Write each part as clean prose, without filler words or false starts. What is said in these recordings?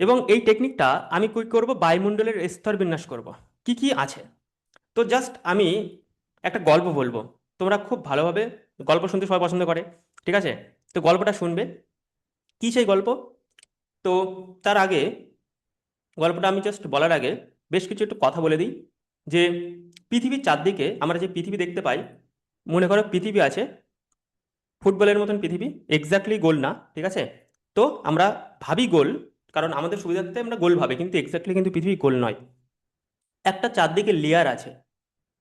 এবং এই টেকনিকটা আমি কি করব, বায়ুমণ্ডলের স্তর বিন্যাস করব। কি কি আছে, তো জাস্ট আমি একটা গল্প বলবো, তোমরা খুব ভালোভাবে, গল্প শুনতে সবাই পছন্দ করে, ঠিক আছে? তো গল্পটা শুনবে। কি সেই গল্প? তো তার আগে, গল্পটা আমি জাস্ট বলার আগে বেশ কিছু একটু কথা বলে দিই। যে পৃথিবীর চারদিকে আমরা যে পৃথিবী দেখতে পাই, মনে করো পৃথিবী আছে ফুটবলের মতন পৃথিবী, এক্স্যাক্টলি গোল না, ঠিক আছে? তো আমরা ভাবি গোল, কারণ আমাদের সুবিধার্থে আমরা গোল ভাবি, কিন্তু এক্স্যাক্টলি কিন্তু পৃথিবী গোল নয়। একটা চারদিকে লেয়ার আছে,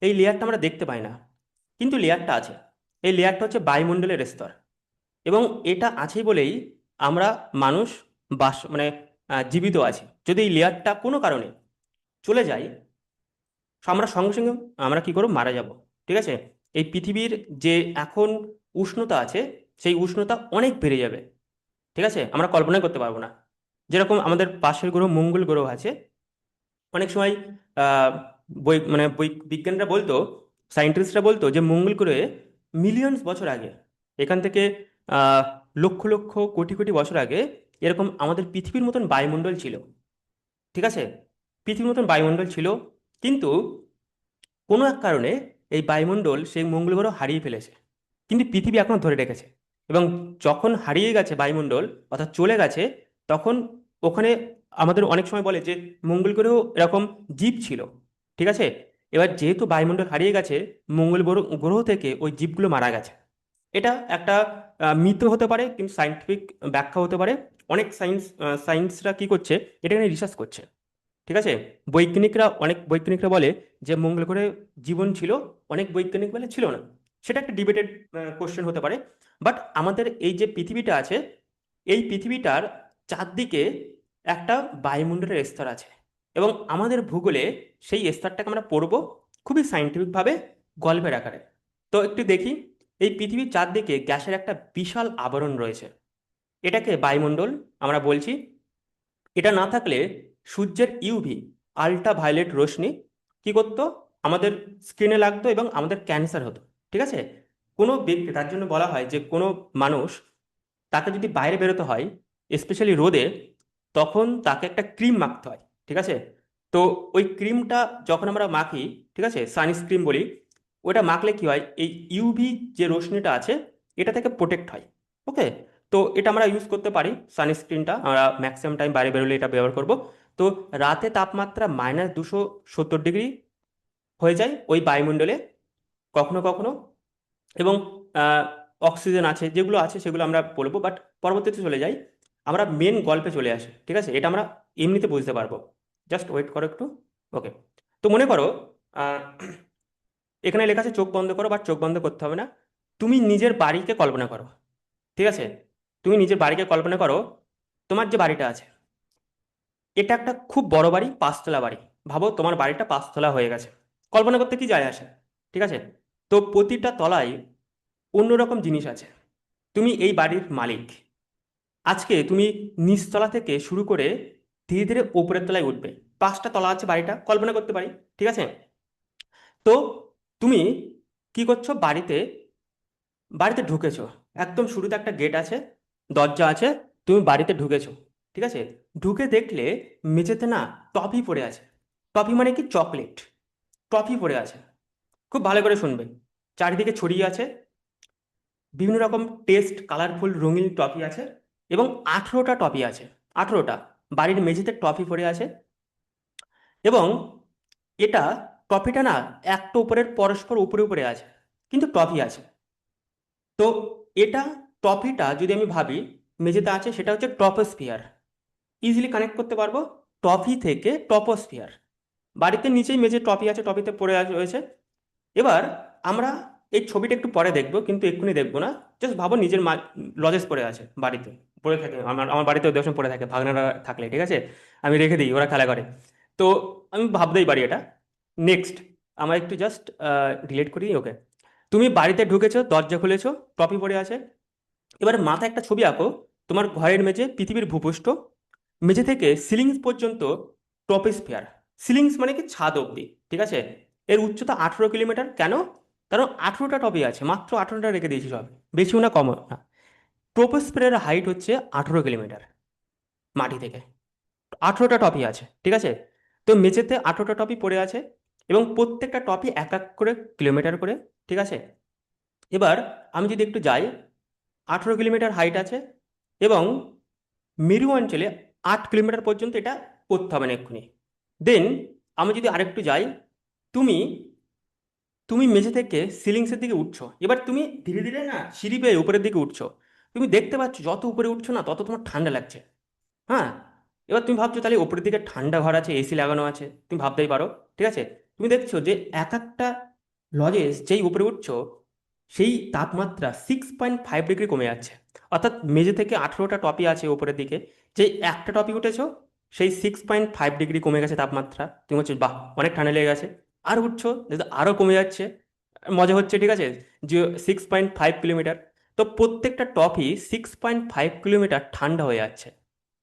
এই লেয়ারটা আমরা দেখতে পাই না, কিন্তু লেয়ারটা আছে। এই লেয়ারটা হচ্ছে বায়ুমণ্ডলের স্তর। এবং এটা আছেই বলেই আমরা মানুষ জীবিত আছি। যদি এই লেয়ারটা কোনো কারণে চলে যায়, আমরা সঙ্গে সঙ্গে আমরা কি করব, মারা যাব, ঠিক আছে? এই পৃথিবীর যে এখন উষ্ণতা আছে, সেই উষ্ণতা অনেক বেড়ে যাবে, ঠিক আছে? আমরা কল্পনাই করতে পারবো না। যেরকম আমাদের পাশের গ্রহ মঙ্গল গ্রহ আছে, অনেক সময় আহ, বিজ্ঞানীরা বলতো, সায়েন্টিস্টরা বলতো যে মঙ্গল গ্রহে মিলিয়নস বছর আগে, এখান থেকে আহ, লক্ষ লক্ষ কোটি কোটি বছর আগে এরকম আমাদের পৃথিবীর মতন বায়ুমণ্ডল ছিল, ঠিক আছে? পৃথিবীর মতন বায়ুমণ্ডল ছিল, কিন্তু কোনো এক কারণে এই বায়ুমণ্ডল সেই মঙ্গল গ্রহ হারিয়ে ফেলেছে, কিন্তু পৃথিবী এখনো ধরে রেখেছে। এবং যখন হারিয়ে গেছে বায়ুমণ্ডল, অর্থাৎ চলে গেছে, তখন ওখানে আমাদের অনেক সময় বলে যে মঙ্গল গ্রহেও এরকম জীব ছিল, ঠিক আছে? এবার যেহেতু বায়ুমণ্ডল হারিয়ে গেছে, মঙ্গল গ্রহ গ্রহ থেকে ওই জীবগুলো মারা গেছে। এটা একটা মিথ হতে পারে, কিন্তু সাইন্টিফিক ব্যাখ্যা হতে পারে। অনেক সায়েন্সরা কি করছে, এটা নিয়ে রিসার্চ করছে, ঠিক আছে? অনেক বৈজ্ঞানিকরা বলে যে মঙ্গল গ্রহে জীবন ছিল, অনেক বৈজ্ঞানিক বলে ছিল না। সেটা একটা ডিবেটেড কোশ্চেন হতে পারে। বাট আমাদের এই যে পৃথিবীটা আছে, এই পৃথিবীটার চারদিকে একটা বায়ুমণ্ডলের স্তর আছে। এবং আমাদের ভূগোলে সেই স্তরটাকে আমরা পড়বো খুবই সাইন্টিফিকভাবে, গল্পের আকারে। তো একটু দেখি, এই পৃথিবীর চারদিকে গ্যাসের একটা বিশাল আবরণ রয়েছে, এটাকে বায়ুমণ্ডল আমরা বলছি। এটা না থাকলে সূর্যের ইউভি, আল্ট্রা ভায়োলেট রশ্মি কি করতো, আমাদের স্কিনে লাগতো এবং আমাদের ক্যান্সার হতো, ঠিক আছে? কোনো ব্যক্তি, তার জন্য বলা হয় যে কোনো মানুষ, তাকে যদি বাইরে বেরোতে হয়, স্পেশালি রোদে, তখন তাকে একটা ক্রিম মাখতে হয়, ঠিক আছে? তো ওই ক্রিমটা যখন আমরা মাখি, ঠিক আছে, সানস্ক্রিন বলি, ওটা মাখলে কি হয়, এই ইউভি যে রশ্মিটা আছে, এটা থেকে প্রোটেক্ট হয়। ওকে, তো এটা আমরা ইউজ করতে পারি, সানস্ক্রিনটা আমরা ম্যাক্সিমাম টাইম বাইরে বেরোলে এটা ব্যবহার করব। তো রাতে তাপমাত্রা -270 ডিগ্রি হয়ে যায় ওই বায়ুমণ্ডলে, কখনো কখনো। এবং আহ, অক্সিজেন আছে, যেগুলো আছে সেগুলো আমরা বলবো, বাট পরবর্তীতে চলে যাই, আমরা মেন গল্পে চলে আসি, ঠিক আছে? এটা আমরা এমনিতে বুঝতে পারবো, জাস্ট ওয়েট করো একটু। ওকে, তো মনে করো আহ, এখানে লেখা আছে চোখ বন্ধ করো, বাট চোখ বন্ধ করতে হবে না। তুমি নিজের বাড়িকে কল্পনা করো, ঠিক আছে? তুমি নিজের বাড়িকে কল্পনা করো। তোমার যে বাড়িটা আছে, এটা একটা খুব বড় বাড়ি, 5 তলা বাড়ি। ভাবো তোমার বাড়িটা 5 তলা হয়ে গেছে। কল্পনা করতে কি যায় আসে, ঠিক আছে? তো প্রতিটা তলায় অন্যরকম জিনিস আছে। তুমি এই বাড়ির মালিক। আজকে তুমি নিচতলা থেকে শুরু করে ধীরে ধীরে উপরের তলায় উঠবে। 5টা তলা আছে বাড়িটা, কল্পনা করতে পারি, ঠিক আছে? তো তুমি কি করছো, বাড়িতে বাড়িতে ঢুকেছো। একদম শুরুতে একটা গেট আছে, দরজা আছে, তুমি বাড়িতে ঢুকেছো, ঠিক আছে? ঢুকে দেখলে মেঝেতে না টফি পড়ে আছে। টফি মানে কি, চকলেট। টফি পড়ে আছে। খুব ভালো করে শুনবে, চারিদিকে ছড়িয়ে আছে বিভিন্ন রকম টেস্ট, কালারফুল রঙিন টফি আছে। এবং 18টা টফি আছে, 18টা। বাড়ির মেঝেতে টফি পড়ে আছে। এবং এটা, টফিটা না একটা উপরের পরস্পর উপরে উপরে আছে, কিন্তু টফি আছে। তো এটা, টপিটা যদি আমি ভাবি মেঝেতে আছে, সেটা হচ্ছে টপোস্ফিয়ার। ইজিলি কানেক্ট করতে পারবো, টপি থেকে টপোস্ফিয়ার। বাড়িতে নিচেই মেঝে টপি আছে, টপিতে রয়েছে। এবার আমরা এই ছবিটা একটু পরে দেখবো, কিন্তু এক্ষুনি দেখবো না। জাস্ট ভাবো নিজের লজেস পড়ে আছে বাড়িতে, পড়ে থাকে। আমার আমার বাড়িতে ওদের সময় পড়ে থাকে, ভাগনারা থাকলে, ঠিক আছে? আমি রেখে দিই, ওরা খেলা করে। তো আমি ভাবতেই পারি এটা। নেক্সট, আমরা একটু জাস্ট রিলেট করি। ওকে, তুমি বাড়িতে ঢুকেছো, দরজা খুলেছো, টপি পড়ে আছে। এবার মাথায় একটা ছবি আঁকো, তোমার ঘরের মেঝে পৃথিবীর ভূপৃষ্ঠ, মেঝে থেকে সিলিংস পর্যন্ত টপোস্ফিয়ার। সিলিংস মানে কি, ছাদ অবধি, ঠিক আছে? এর উচ্চতা 18 কিলোমিটার। কেন? কারণ 18টা টপি আছে, মাত্র 18টা রেখে দিয়েছি, সব বেশিও না কমও না। ট্রোপোস্ফিয়ারের হাইট হচ্ছে 18 কিলোমিটার মাটি থেকে। 18টা টপি আছে, ঠিক আছে? তো মেঝেতে 18টা টপি পড়ে আছে এবং প্রত্যেকটা টপি এক এক করে কিলোমিটার করে, ঠিক আছে? এবার আমি যদি একটু যাই, 18 কিলোমিটার হাইট আছে এবং মেরু অঞ্চলে 8 কিলোমিটার পর্যন্ত এটা করতে হবে না এক্ষুনি। দেন আমি যদি আরেকটু যাই, তুমি তুমি মেঝে থেকে সিলিংসের দিকে উঠছো, এবার তুমি ধীরে ধীরে না সিঁড়ি বেয়ে উপরের দিকে উঠছো। তুমি দেখতে পাচ্ছ যত উপরে উঠছো না তত তোমার ঠান্ডা লাগছে। হ্যাঁ, এবার তুমি ভাবছো তাহলে উপরের দিকে ঠান্ডা ঘর আছে, এসি লাগানো আছে, তুমি ভাবতেই পারো, ঠিক আছে? তুমি দেখছো যে এক একটা লজেস যেই উপরে উঠছো সেই তাপমাত্রা 6.5 ডিগ্রি কমে যাচ্ছে। অর্থাৎ মেঝে থেকে 18টা টপি আছে উপরের দিকে, যেই একটা টপি উঠেছো সেই 6.5 ডিগ্রি কমে গেছে তাপমাত্রা। তুমি হচ্ছে বাহ, অনেক ঠান্ডা লেগে গেছে। আর উঠছো যেহেতু আরও কমে যাচ্ছে, মজা হচ্ছে, ঠিক আছে? যে 6.5 কিলোমিটার, তো প্রত্যেকটা টপি 6.5 কিলোমিটার ঠান্ডা হয়ে যাচ্ছে,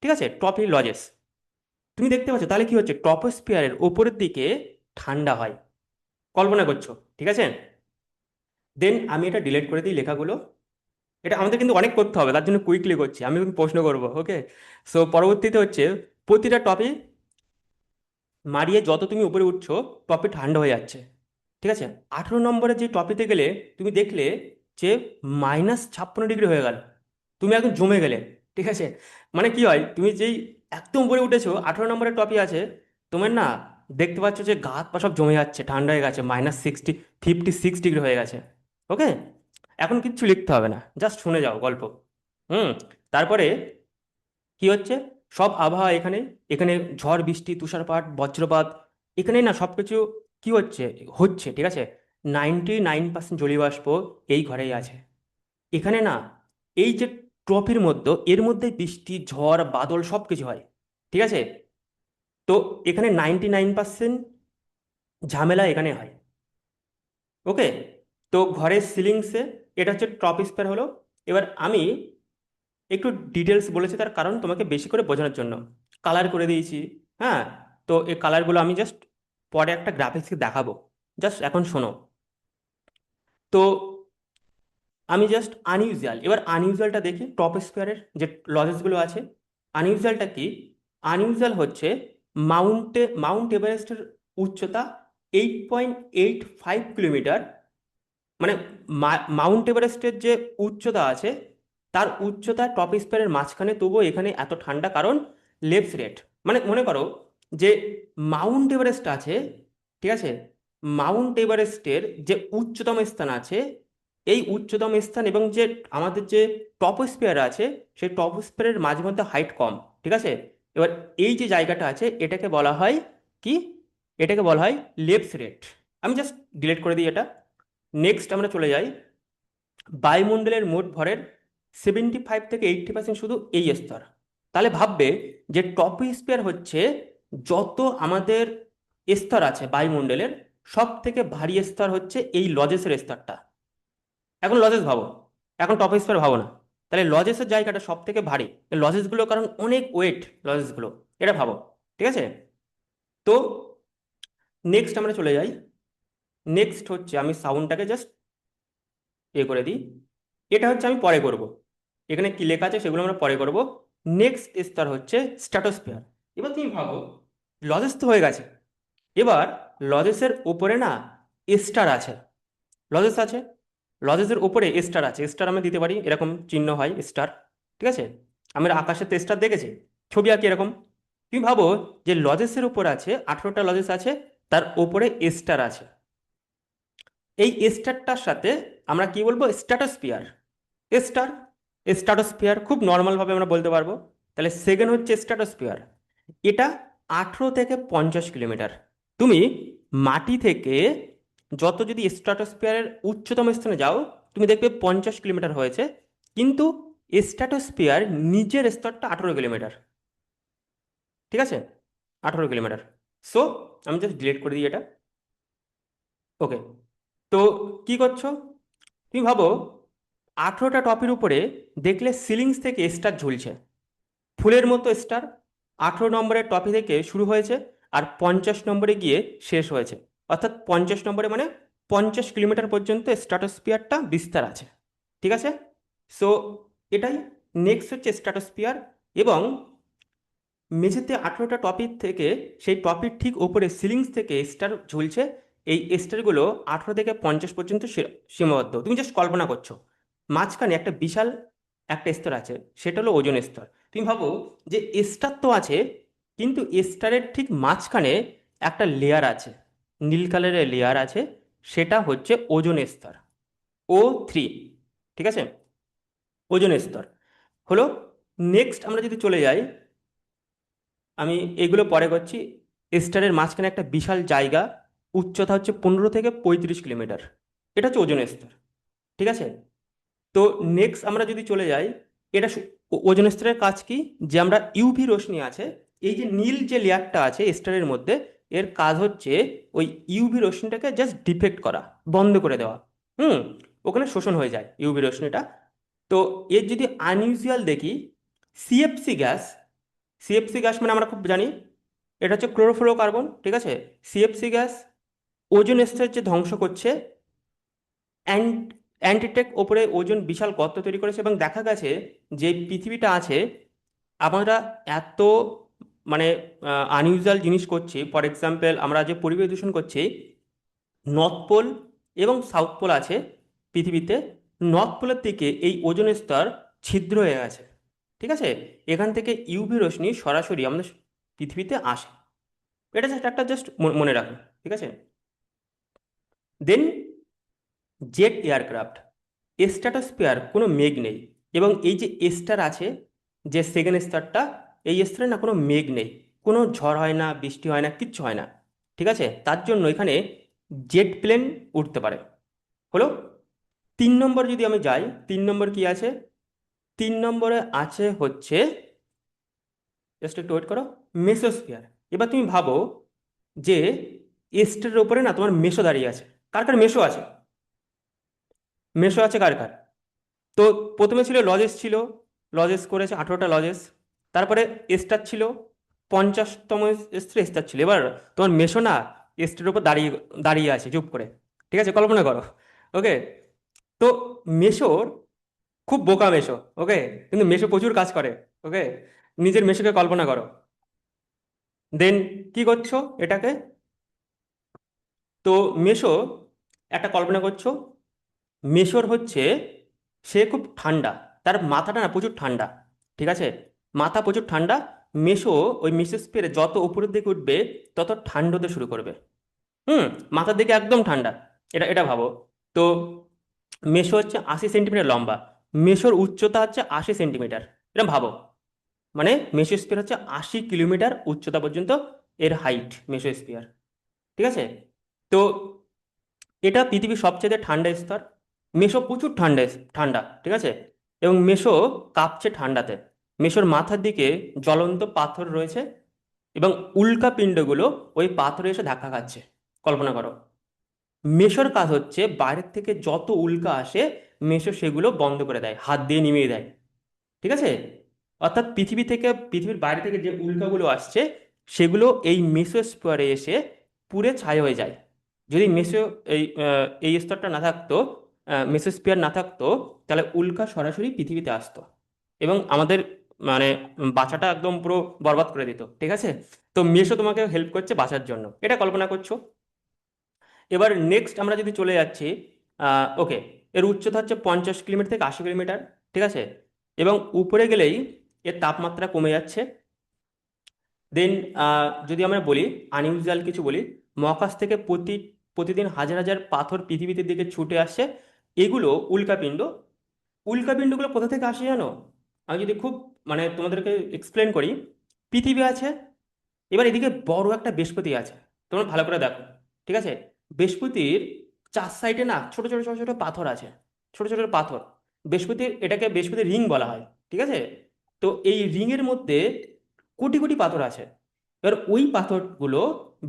ঠিক আছে? টপি লজেস তুমি দেখতে পাচ্ছ, তাহলে কি হচ্ছে, টপোস্ফিয়ারের ওপরের দিকে ঠান্ডা হয়, কল্পনা করছো, ঠিক আছে? দেন আমি এটা ডিলিট করে দিই লেখাগুলো। এটা আমাদের কিন্তু অনেক করতে হবে, তার জন্য কুইকলি করছি, আমি কিন্তু প্রশ্ন করবো, ওকে? সো পরবর্তীতে হচ্ছে প্রতিটা টপি মারিয়ে যত তুমি উপরে উঠছো টপি ঠান্ডা হয়ে যাচ্ছে, ঠিক আছে? 18 নম্বরের যে টপিতে গেলে তুমি দেখলে যে -56 ডিগ্রি হয়ে গেল, তুমি একদম জমে গেলে, ঠিক আছে? মানে কি হয়, তুমি যেই একদম উপরে উঠেছো, 18 নম্বরের টপি আছে, তোমার না দেখতে পাচ্ছ যে গা হাত পা সব জমে যাচ্ছে, ঠান্ডা হয়ে গেছে, -56 ডিগ্রি হয়ে গেছে, ওকে? এখন কিচ্ছু লিখতে হবে না, জাস্ট শুনে যাও গল্প। হুম। তারপরে কি হচ্ছে, সব আবহাওয়া এখানে, এখানে ঝড় বৃষ্টি তুষারপাত বজ্রপাত, এখানে না সবকিছু কি হচ্ছে, হচ্ছে, ঠিক আছে? 99% জলীয়বাষ্প এই ঘরেই আছে। এখানে না এই যে ট্রফির মধ্যে, এর মধ্যে বৃষ্টি ঝড় বাদল সব কিছু হয়, ঠিক আছে? তো এখানে 99% ঝামেলা এখানে হয়, ওকে? তো ঘরের সিলিংসে এটা হচ্ছে ট্রপোস্ফিয়ার হলো। এবার আমি একটু ডিটেলস বলেছি, তার কারণ তোমাকে বেশি করে বোঝানোর জন্য কালার করে দিয়েছি। হ্যাঁ, তো এই কালারগুলো আমি জাস্ট পরে একটা গ্রাফিক্সকে দেখাবো, জাস্ট এখন শোনো। তো আমি জাস্ট আনইউজুয়াল, এবার আনইউজুয়ালটা দেখি টপোস্ফিয়ারের যে লজেসগুলো আছে। আনইউজুয়ালটা কি? আনইউজুয়াল হচ্ছে মাউন্ট এভারেস্টের উচ্চতা 8.85 কিলোমিটার। মানে মাউন্ট এভারেস্টের যে উচ্চতা আছে তার উচ্চতা টপোস্ফিয়ারের মাঝখানে, তবুও এখানে এত ঠান্ডা, কারণ লেপস রেট। মানে মনে করো যে মাউন্ট এভারেস্ট আছে, ঠিক আছে? মাউন্ট এভারেস্টের যে উচ্চতম স্থান আছে, এই উচ্চতম স্থান এবং যে আমাদের যে টপোস্ফিয়ার আছে, সেই টপোস্ফিয়ারের মাঝে মধ্যে হাইট কম, ঠিক আছে? এবার এই যে জায়গাটা আছে এটাকে বলা হয় কি, এটাকে বলা হয় লেপস রেট। আমি জাস্ট ডিলিট করে দিই এটা। নেক্সট আমরা চলে যাই, বায়ুমণ্ডলের মোট ভরের 75 থেকে 80% শুধু এই স্তর। তাহলে ভাববে যে টপোস্ফিয়ার হচ্ছে যত আমাদের স্তর আছে বায়ুমণ্ডলের, সব থেকে ভারী স্তর হচ্ছে এই লজেসের স্তরটা। এখন লজেস ভাবো, এখন টপোস্ফিয়ার ভাবো না। তাহলে লজেসের জায়গাটা সব থেকে ভারী, লজেসগুলো কারণ অনেক ওয়েট লজেসগুলো, এটা ভাবো, ঠিক আছে? তো নেক্সট আমরা চলে যাই। নেক্সট হচ্ছে আমি সাউন্ডটাকে জাস্ট করে দিই। এটা হচ্ছে আমি পরে করব, এখানে কি লেখা আছে সেগুলো আমরা পরে করব। নেক্সট স্তর হচ্ছে স্ট্র্যাটোস্ফিয়ার। এবার তুমি ভাবো, লজেস তো হয়ে গেছে, এবার লজেসের উপরে না স্টার আছে, লজেস আছে, লজেসের উপরে স্টার আছে। স্টার আমরা দিতে পারি, এরকম চিহ্ন হয় স্টার, ঠিক আছে? আমরা আকাশে তো স্টার দেখেছি, ছবি আঁকি এরকম। তুমি ভাবো যে লজেসের উপর আছে, 18টা লজেস আছে, তার উপরে স্টার আছে। এই স্টারটার সাথে আমরা কি বলবো, স্ট্র্যাটোস্ফিয়ার। স্টার, স্ট্র্যাটোস্ফিয়ার খুব নর্মাল ভাবে আমরা বলতে পারবো। তাহলে সেকেন্ড হচ্ছে স্ট্র্যাটোস্ফিয়ার। এটা 18 থেকে 50 কিলোমিটার। তুমি মাটি থেকে যত যদি স্ট্র্যাটোস্ফিয়ারের উচ্চতম স্থানে যাও, তুমি দেখবে 50 কিলোমিটার হয়েছে, কিন্তু স্ট্র্যাটোস্ফিয়ার নিচের স্তরটা 18 কিলোমিটার, ঠিক আছে? 18 কিলোমিটার। সো আমি জাস্ট ডিলিট করে দিই এটা, ওকে? তো কি করছো, তুমি ভাবো 18টা টপির উপরে দেখলে সিলিংস থেকে স্টার ঝুলছে, ফুলের মতো স্টার। 18 নম্বরের টপি থেকে শুরু হয়েছে আর 50 নম্বরে গিয়ে শেষ হয়েছে। অর্থাৎ 50 নম্বরে মানে 50 কিলোমিটার পর্যন্ত স্ট্র্যাটোস্ফিয়ারটা বিস্তার আছে, ঠিক আছে? সো এটাই। নেক্সট হচ্ছে স্ট্র্যাটোস্ফিয়ার। এবং মেঝেতে 18টা টপিক থেকে সেই টপিক ঠিক ওপরে সিলিংস থেকে স্টার ঝুলছে। এই স্টারগুলো 18 থেকে 50 পর্যন্ত সীমাবদ্ধ। তুমি জাস্ট কল্পনা করছো মাঝখানে একটা বিশাল একটা স্তর আছে, সেটা হলো ওজোন স্তর। তুমি ভাবো যে স্টার তো আছে, কিন্তু স্টারের ঠিক মাঝখানে একটা লেয়ার আছে, নীল কালারের লেয়ার আছে, সেটা হচ্ছে ওজোন স্তর, O3। ঠিক আছে, ওজোন স্তর হলো। নেক্সট আমরা যদি চলে যাই, আমি এগুলো পরে করছি। স্টারের মাঝখানে একটা বিশাল জায়গা, উচ্চতা হচ্ছে 15 থেকে 35 কিলোমিটার, এটা হচ্ছে ওজোন স্তর। ঠিক আছে, তো নেক্সট আমরা যদি চলে যাই, এটা ওজোন স্তরের কাজ কি, যে আমরা ইউভি রশ্মি আছে, এই যে নীল যে লেয়ারটা আছে স্টারের মধ্যে, এর কাজ হচ্ছে ওই ইউভি রশ্মিটাকে জাস্ট ডিফেক্ট করা, বন্ধ করে দেওয়া। হুম, ওখানে শোষণ হয়ে যায় ইউভি রশ্মিটা। তো এর যদি আনইউজুয়াল দেখি, সিএফসি গ্যাস, সিএফসি গ্যাস মানে আমরা খুব জানি এটা হচ্ছে ক্লোরোফ্লোরোকার্বন। ঠিক আছে, সিএফসি গ্যাস ওজোন স্তর যে ধ্বংস করছে, অ্যান্টিটেক ওপরে ওজন বিশাল গর্ত তৈরি করেছে। এবং দেখা গেছে যে পৃথিবীটা আছে, আমরা এত মানে আনইউজুয়াল জিনিস করছি। ফর এক্সাম্পল, আমরা যে পরিবেশ দূষণ করছি, নর্থ পোল এবং সাউথ পোল আছে পৃথিবীতে, নর্থ পোলের দিকে এই ওজোন স্তর ছিদ্র হয়ে গেছে। ঠিক আছে, এখান থেকে ইউভি রশ্মি সরাসরি আমাদের পৃথিবীতে আসে। এটা জাস্ট একটা জাস্ট মনে রাখুন। ঠিক আছে, দেন জেট এয়ারক্রাফট, স্ট্র্যাটোস্ফিয়ার কোনো মেঘ নেই, এবং এই যে স্টার আছে, যে সেকেন্ড স্টারটা, এই স্তরে না কোনো মেঘ নেই, কোনো ঝড় হয় না, বৃষ্টি হয় না, কিচ্ছু হয় না। ঠিক আছে, তার জন্য এখানে জেট প্লেন উঠতে পারে। হলো 3 নম্বর। যদি আমি যাই, 3 নম্বর কি আছে, 3 নম্বরে আছে হচ্ছে, জাস্ট একটু ওয়েট করো, মেসোস্ফিয়ার। এবার তুমি ভাবো যে স্টারের ওপরে না তোমার মেসো দাঁড়িয়ে আছে। কার কার মেসো আছে? মেসো আছে কার কার? তো প্রথমে ছিল লজেস, ছিল লজেস করেছে 18টা লজেস। তারপরে স্টার ছিল, 50তম স্তরে স্টার ছিল। এবার তোমার মেশো না স্টারের উপর দাঁড়িয়ে দাঁড়িয়ে আছে চুপ করে। ঠিক আছে, কল্পনা করো। ওকে, তো মেশোর খুব বোকা মেশো। ওকে, কিন্তু মেশো প্রচুর কাজ করে। ওকে, নিজের মেশোকে কল্পনা করো। দেন কি করছো এটাকে, তো মেশো একটা কল্পনা করছো, মেশর হচ্ছে, সে খুব ঠান্ডা, তার মাথাটা না প্রচুর ঠান্ডা। ঠিক আছে, মাথা প্রচুর ঠান্ডা। মেশো ওই মিসোস্ফিয়ারে যত উপরের দিকে উঠবে তত ঠান্ডা হতে শুরু করবে। হুম, মাথার দিকে একদম ঠান্ডা। এটা এটা ভাবো। তো মেশো হচ্ছে 80 সেন্টিমিটার লম্বা, মেশোর উচ্চতা হচ্ছে 80 সেন্টিমিটার। এটা ভাবো, মানে মেসোস্ফিয়ার হচ্ছে 80 কিলোমিটার উচ্চতা পর্যন্ত এর হাইট, মেসোস্ফিয়ার। ঠিক আছে, তো এটা পৃথিবীর সবচেয়ে ঠান্ডা স্তর। মেসো প্রচুর ঠান্ডা, ঠান্ডা। ঠিক আছে, এবং মেসো কাঁপছে ঠান্ডাতে। মেসোর মাথার দিকে জ্বলন্ত পাথর রয়েছে, এবং উল্কা পিণ্ডগুলো ওই পাথরে এসে ধাক্কা খাচ্ছে। কল্পনা করো, মেসোর কাজ হচ্ছে বাইরের থেকে যত উল্কা আসে, মেসো সেগুলো বন্ধ করে দেয়, হাত দিয়ে নিভিয়ে দেয়। ঠিক আছে, অর্থাৎ পৃথিবীর বাইরে থেকে যে উল্কাগুলো আসছে, সেগুলো এই মেসোস্ফিয়ারে এসে পুড়ে ছাই হয়ে যায়। যদি এই স্তরটা না থাকতো, মেসোস্ফিয়ার না থাকতো, তাহলে উল্কা সরাসরি পৃথিবীতে আসতো এবং আমাদের মানে বাঁচাটা একদম পুরো বরবাদ করে দিত। ঠিক আছে, তো মেসো তোমাকে হেল্প করছে বাঁচার জন্য, এটা কল্পনা করছো। এবার নেক্সট আমরা যদি চলে যাচ্ছি, ওকে, এর উচ্চতা হচ্ছে 50 কিলোমিটার থেকে 80 কিলোমিটার। ঠিক আছে, এবং উপরে গেলেই এর তাপমাত্রা কমে যাচ্ছে। দেন যদি আমরা বলি আনইউজুয়াল কিছু বলি, মহাকাশ থেকে প্রতিদিন হাজার হাজার পাথর পৃথিবীতে দিকে ছুটে আসছে। এগুলো উল্কাপিণ্ড। উল্কাপিণ্ডগুলো কোথা থেকে আসে জানো? আমি যদি খুব মানে তোমাদেরকে এক্সপ্লেন করি, পৃথিবী আছে, এবার এদিকে বড় একটা বৃহস্পতি আছে। তোমরা ভালো করে দেখো। ঠিক আছে, বৃহস্পতির চার সাইডে না ছোট ছোট ছোট ছোট পাথর আছে, ছোট ছোট পাথর। এটাকে বৃহস্পতির রিং বলা হয়। ঠিক আছে, তো এই রিং এর মধ্যে কোটি কোটি পাথর আছে। এবার ওই পাথরগুলো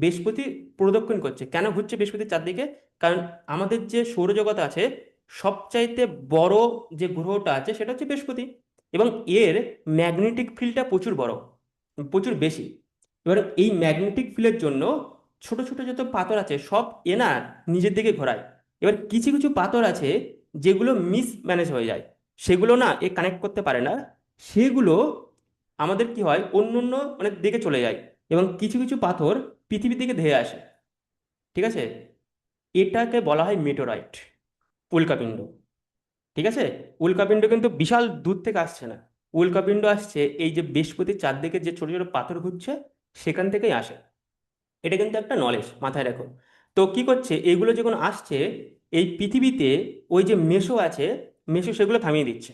বৃহস্পতি প্রদক্ষিণ করছে। কেন ঘুরছে বৃহস্পতির চারদিকে? কারণ আমাদের যে সৌরজগৎ আছে, সবচাইতে বড় যে গ্রহটা আছে সেটা হচ্ছে বৃহস্পতি, এবং এর ম্যাগনেটিক ফিল্ডটা প্রচুর বড়, প্রচুর বেশি। এবার এই ম্যাগনেটিক ফিল্ডের জন্য ছোট ছোট যত পাথর আছে সব এ না নিজের দিকে ঘোরায়। এবার কিছু কিছু পাথর আছে যেগুলো মিস ম্যানেজ হয়ে যায়, সেগুলো না এ কানেক্ট করতে পারে না, সেগুলো আমাদের কি হয়, অন্য অন্য মানে দিকে চলে যায়, এবং কিছু কিছু পাথর পৃথিবীর দিকে ধেয়ে আসে। ঠিক আছে, এটাকে বলা হয় মেটোরাইট, উল্কাপিণ্ড। ঠিক আছে, উল্কাপিণ্ড কিন্তু বিশাল দূর থেকে আসছে না, উল্কাপিণ্ড আসছে এই যে বৃহস্পতির চারদিকে যে ছোট ছোট পাথর ঘুরছে, সেখান থেকেই আসে। এটা কিন্তু একটা নলেজ, মাথায় রাখো। তো কি করছে, এগুলো যখন আসছে এই পৃথিবীতে, ওই যে মেসো আছে, মেসো সেগুলো থামিয়ে দিচ্ছে।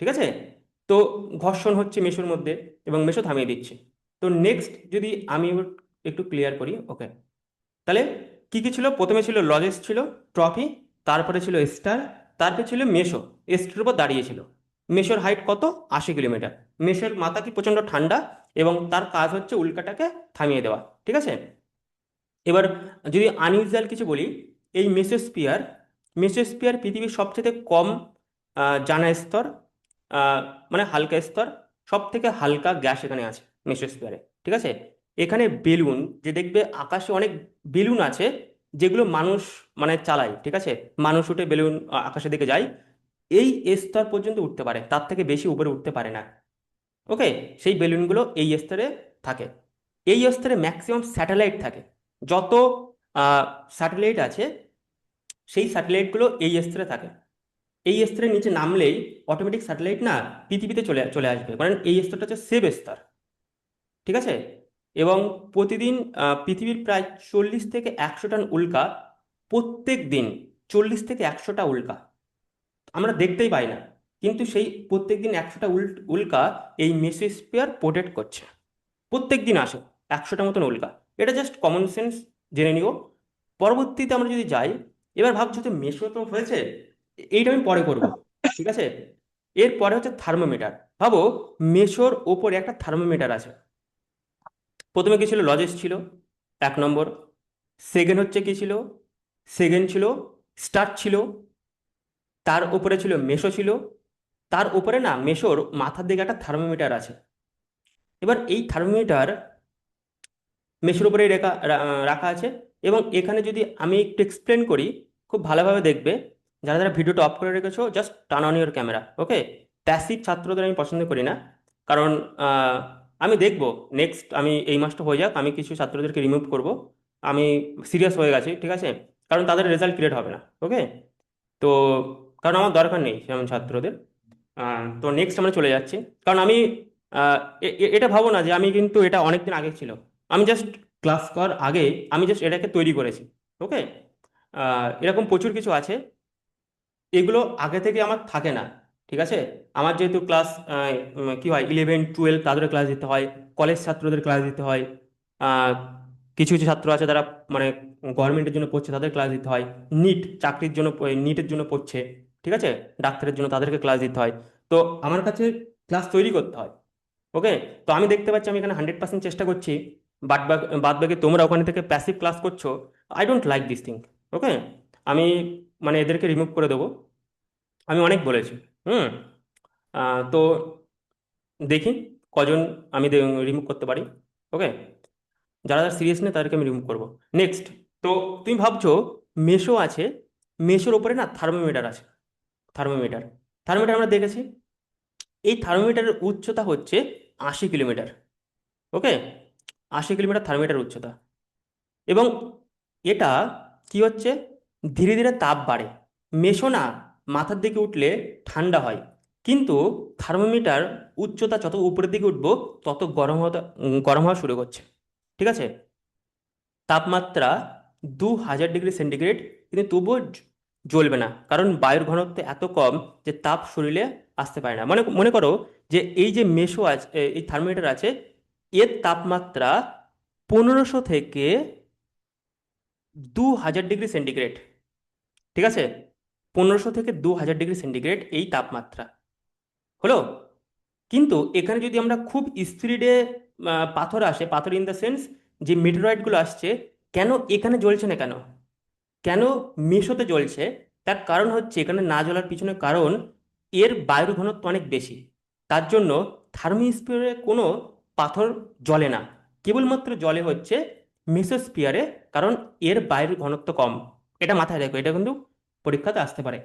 ঠিক আছে, তো ঘর্ষণ হচ্ছে মেসোর মধ্যে এবং মেসো থামিয়ে দিচ্ছে। তো নেক্সট যদি আমি এবার একটু ক্লিয়ার করি, ওকে, তাহলে কি কি ছিল, প্রথমে ছিল লজেস, ছিল ট্রফি, তারপরে ছিল স্টার, তারপরে ছিল মেসো, স্টারের উপর দাঁড়িয়েছিল। মেসোর হাইট কত, 80 কিলোমিটার। মেসোর মাথা কি প্রচন্ড ঠান্ডা, এবং তার কাজ হচ্ছে উল্কাটাকে থামিয়ে দেওয়া। ঠিক আছে, এবার যদি আনইউজুয়াল কিছু বলি, এই মেসোস্ফিয়ার, মেসোস্ফিয়ার পৃথিবীর সবচেয়ে কম জানা স্তর, মানে হালকা স্তর, সব থেকে হালকা গ্যাস এখানে আছে মেসোস্ফিয়ারে। ঠিক আছে, এখানে বেলুন, যে দেখবে আকাশে অনেক বেলুন আছে, যেগুলো মানুষ মানে চালায়। ঠিক আছে, মানুষ উঠে বেলুন আকাশের দিকে যায়, এই স্তর পর্যন্ত উঠতে পারে, তার থেকে বেশি উপরে উঠতে পারে না। ওকে, সেই বেলুনগুলো এই স্তরে থাকে। এই স্তরে ম্যাক্সিমাম স্যাটেলাইট থাকে। যত স্যাটেলাইট আছে, সেই স্যাটেলাইটগুলো এই স্তরে থাকে। এই স্তরের নিচে নামলেই অটোমেটিক স্যাটেলাইট না পৃথিবীতে চলে চলে আসবে, কারণ এই স্তরটা হচ্ছে সেভ স্তর। ঠিক আছে, এবং প্রতিদিন পৃথিবীর প্রায় 40 থেকে 100 টন উল্কা, প্রত্যেক দিন 40 থেকে 100টা উল্কা আমরা দেখতেই পাই না, কিন্তু সেই প্রত্যেক দিন 100টা উল্কা এই মেসোস্ফিয়ার প্রোটেক্ট করছে। প্রত্যেক দিন আসে 100টা মতন উল্কা। এটা জাস্ট কমন সেন্স জেনে নিও। পরবর্তীতে আমরা যদি যাই, এবার ভাবছো যে মেশো তো হয়েছে, এইটা আমি পরে করব। ঠিক আছে, এরপরে হচ্ছে থার্মোমিটার। ভাবো, মেশোর ওপরে একটা থার্মোমিটার আছে। প্রথমে কি ছিল, লজেস ছিল 1 নম্বর। সেকেন্ড হচ্ছে কি ছিল, সেকেন্ড ছিল স্টার ছিল, তার উপরে ছিল মেশো ছিল, তার উপরে না মেশোর মাথার দিকে একটা থার্মোমিটার আছে। এবার এই থার্মোমিটার মেশিনের উপরেই রাখা আছে। এবং এখানে যদি আমি একটু এক্সপ্লেন করি, খুব ভালোভাবে দেখবে। যারা যারা ভিডিওটা অফ করে রেখেছো, just turn on your camera. Okay, passive ছাত্রদের আমি পছন্দ করি না, কারণ আমি দেখব নেক্সট, আমি এই মাসটা হয়ে যাক, আমি কিছু ছাত্রদেরকে রিমুভ করব। আমি সিরিয়াস হয়ে গেছি। ঠিক আছে, কারণ তাদের রেজাল্ট ক্লিয়ার হবে না। ওকে, তো কারণ আমার দরকার নেই সেমন ছাত্রদের। তো নেক্সট আমরা চলে যাচ্ছি, কারণ আমি এটা ভাবো না যে আমি কিন্তু এটা অনেকদিন আগে ছিল, আমি জাস্ট ক্লাস করার আগে আমি জাস্ট এটাকে তৈরি করেছি। ওকে, এরকম প্রচুর কিছু আছে, এগুলো আগে থেকে আমার থাকে না। ঠিক আছে, আমার যেহেতু ক্লাস কি হয় 11 12 তাদের ক্লাস দিতে হয়, কলেজ ছাত্রদের ক্লাস দিতে হয়, আহ, কিছু কিছু ছাত্র আছে যারা মানে গভর্নমেন্টের জন্য পড়ছে, তাদের ক্লাস দিতে হয়, নিট চাকরির জন্য, নিটের জন্য পড়ছে। ঠিক আছে, ডাক্তারের জন্য তাদেরকে ক্লাস দিতে হয়। তো আমার কাছে ক্লাস তৈরি করতে হয়। ওকে, তো আমি দেখতে পাচ্ছি আমি এখানে 100% চেষ্টা করছি, বাদ বাকি তোমরা ওখানে থেকে প্যাসিভ ক্লাস করছো। I don't like this thing. Okay, আমি মানে এদেরকে রিমুভ করে দেবো, আমি অনেক বলেছি। হুম, তো দেখি কজন আমি রিমুভ করতে পারি। ওকে, যারা যারা সিরিয়াস নেই তাদেরকে আমি রিমুভ করবো। নেক্সট, তো তুমি ভাবছো মেশো আছে, মেশোর ওপরে না থার্মোমিটার আছে। থার্মোমিটার, থার্মোমিটার আমরা দেখেছি, এই থার্মোমিটারের উচ্চতা হচ্ছে 80 কিলোমিটার। ওকে, 80 কিলোমিটার থার্মোমিটার উচ্চতা। এবং এটা কি হচ্ছে, ধীরে ধীরে তাপ বাড়ে। মেশো না মাথার দিকে উঠলে ঠান্ডা হয়, কিন্তু থার্মোমিটার উচ্চতা যত উপরের দিকে উঠবো, তত গরম হওয়া শুরু করছে। ঠিক আছে, তাপমাত্রা 2000 ডিগ্রি সেন্টিগ্রেড, কিন্তু তবুও জ্বলবে না, কারণ বায়ুর ঘনত্ব এত কম যে তাপ শরীরে আসতে পারে না। মনে মনে করো যে এই যে মেশো আছে, এই থার্মোমিটার আছে, এর তাপমাত্রা 1500 থেকে 2000 ডিগ্রি সেন্টিগ্রেড। ঠিক আছে, 1500 থেকে 2000 ডিগ্রি সেন্টিগ্রেড এই তাপমাত্রা হলো। কিন্তু এখানে যদি আমরা খুব স্পিডে পাথর আসে, পাথর ইন দ্য সেন্স যে মেটেরয়েডগুলো আসছে, কেন এখানে জ্বলছে না, কেন কেন মিশোতে জ্বলছে, তার কারণ হচ্ছে এখানে না জ্বলার পিছনে কারণ এর বায়ুর ঘনত্ব অনেক বেশি। তার জন্য থার্মোস্ফিয়ারে কোনো পাথর জ্বলে না, কেবলমাত্র জ্বলে হচ্ছে মেসোস্ফিয়ারে, কারণ এর বায়ুর ঘনত্ব কম। এটা মাথায় রেখো, এটা কিন্তু পরীক্ষাতে আসতে পারে।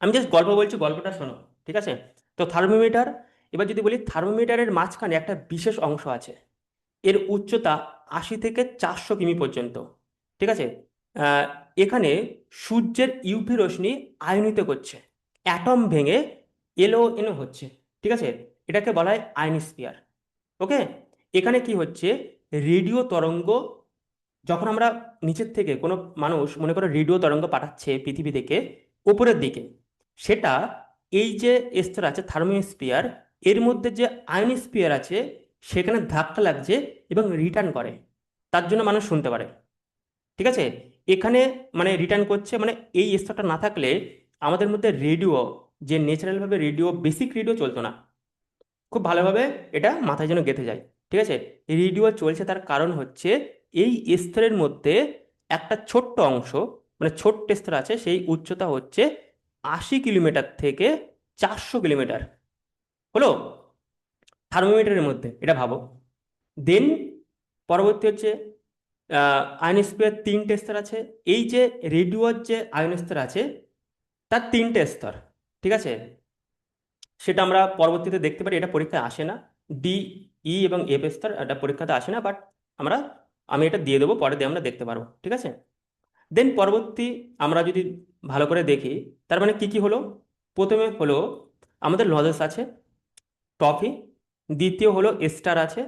আমি জাস্ট গল্প বলছি, গল্পটা শোনো। ঠিক আছে, তো থার্মোমিটার এবার যদি বলি থার্মোমিটারের মাঝখানে একটা বিশেষ অংশ আছে, এর উচ্চতা 80 থেকে 400 কিমি পর্যন্ত। ঠিক আছে। আহ, এখানে সূর্যের ইউভি রশ্মি আয়নিত করছে, অ্যাটম ভেঙে এলো এনো হচ্ছে। ঠিক আছে, এটাকে বলা হয় আয়নিস্ফিয়ার। ওকে। এখানে কি হচ্ছে, রেডিও তরঙ্গ, যখন আমরা নিচের থেকে কোনো মানুষ মনে করো রেডিও তরঙ্গ পাঠাচ্ছে পৃথিবী থেকে উপরের দিকে, সেটা এই যে স্তর আছে থার্মোস্ফিয়ার, এর মধ্যে যে আয়নোস্ফিয়ার আছে সেখানে ধাক্কা লাগছে এবং রিটার্ন করে, তার জন্য মানুষ শুনতে পারে। ঠিক আছে। এখানে মানে রিটার্ন করছে, মানে এই স্তরটা না থাকলে আমাদের মধ্যে রেডিও, যে ন্যাচারালভাবে রেডিও, বেসিক রেডিও চলতো না। খুব ভালোভাবে এটা মাথায় যেন গেঁথে যায়। ঠিক আছে। রেডিও চলছে তার কারণ হচ্ছে এই স্তরের মধ্যে একটা ছোট্ট অংশ, মানে ছোট্ট স্তর আছে, সেই উচ্চতা হচ্ছে 80 কিলোমিটার থেকে 400 কিলোমিটার। হলো থার্মোমিটারের মধ্যে, এটা ভাবো। দেন পরবর্তী হচ্ছে আয়নোস্ফিয়ার 3টে স্তর আছে। এই যে রেডিওর যে আয়নোস্ফিয়ার আছে তার 3টে স্তর। ঠিক আছে। সেটা আমরা পরবর্তীতে দেখতে পারি, এটা পরীক্ষায় আসে না। ডি, ই এবং এফ স্তর এটা পরীক্ষাতে আসে না, বাট আমরা, আমি এটা দিয়ে দেবো, পরে দিয়ে আমরা দেখতে পারবো। ঠিক আছে। দেন পরবর্তী আমরা যদি ভালো করে দেখি, তার মানে কি কি হলো। প্রথমে হলো আমাদের লজেস আছে, টফি। দ্বিতীয় হলো স্টার আছে,